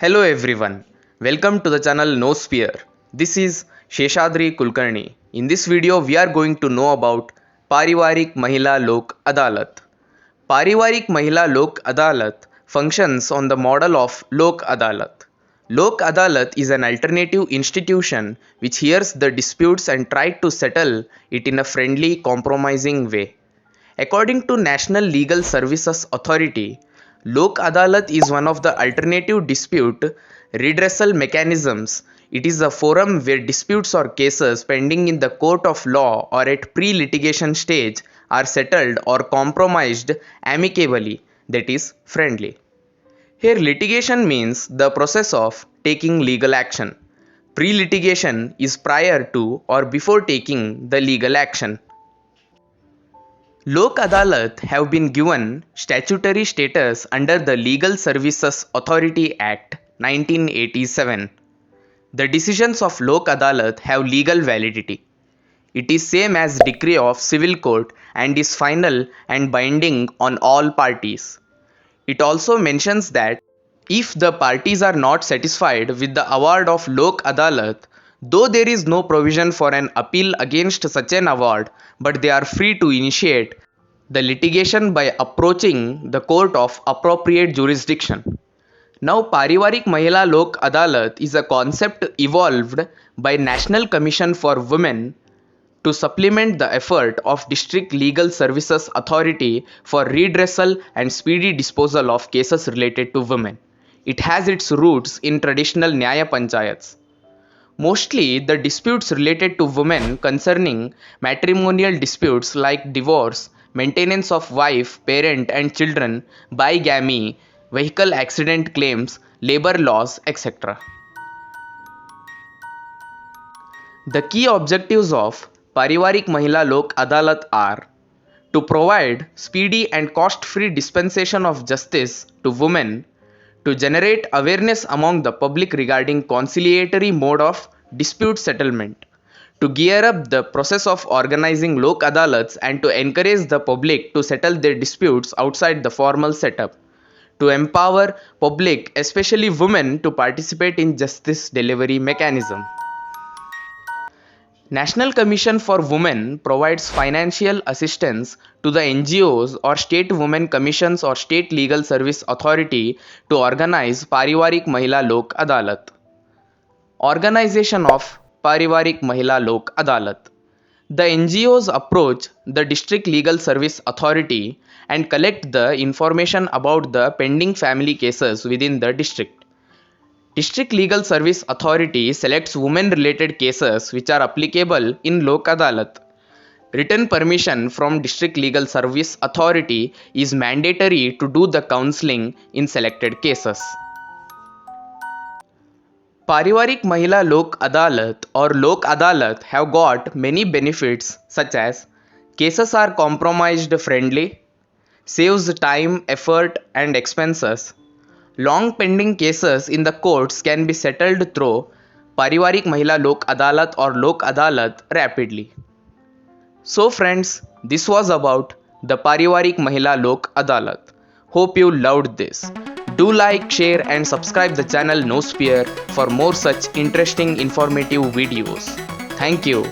Hello everyone, welcome to the channel No Spear. This is Sheshadri Kulkarni. In this video we are going to know about Parivarik Mahila Lok Adalat. Parivarik Mahila Lok Adalat functions on the model of Lok Adalat. Lok Adalat is an alternative institution which hears the disputes and tries to settle it in a friendly, compromising way. According to National Legal Services Authority, Lok Adalat is one of the alternative dispute redressal mechanisms. It is a forum where disputes or cases pending in the court of law or at pre-litigation stage are settled or compromised amicably, that is, friendly. Here, litigation means the process of taking legal action. Pre-litigation is prior to or before taking the legal action. Lok Adalat have been given statutory status under the Legal Services Authority Act 1987. The decisions of Lok Adalat have legal validity. It is same as decree of civil court and is final and binding on all parties. It also mentions that if the parties are not satisfied with the award of Lok Adalat, though there is no provision for an appeal against such an award, but they are free to initiate the litigation by approaching the court of appropriate jurisdiction. Now, Parivarik Mahila Lok Adalat is a concept evolved by National Commission for Women to supplement the effort of District Legal Services Authority for redressal and speedy disposal of cases related to women. It has its roots in traditional Nyaya Panchayats. Mostly, the disputes related to women concerning matrimonial disputes like divorce, maintenance of wife, parent and children, bigamy, vehicle accident claims, labor laws, etc. The key objectives of Parivarik Mahila Lok Adalat are to provide speedy and cost-free dispensation of justice to women, to generate awareness among the public regarding conciliatory mode of dispute settlement, to gear up the process of organizing Lok Adalats and to encourage the public to settle their disputes outside the formal setup, to empower public, especially women, to participate in justice delivery mechanism. National Commission for Women provides financial assistance to the NGOs or state women commissions or state legal service authority to organize Parivarik Mahila Lok Adalat. Organization of Parivarik Mahila Lok Adalat. The NGOs approach the District Legal Service Authority and collect the information about the pending family cases within the district. District Legal Service Authority selects women-related cases which are applicable in Lok Adalat. Written permission from District Legal Service Authority is mandatory to do the counseling in selected cases. Parivarik Mahila Lok Adalat or Lok Adalat have got many benefits such as cases are compromised friendly, saves time, effort and expenses. Long pending cases in the courts can be settled through Parivarik Mahila Lok Adalat or Lok Adalat rapidly. So friends, this was about the Parivarik Mahila Lok Adalat. Hope you loved this. Do like, share and subscribe the channel No Spear for more such interesting informative videos. Thank you.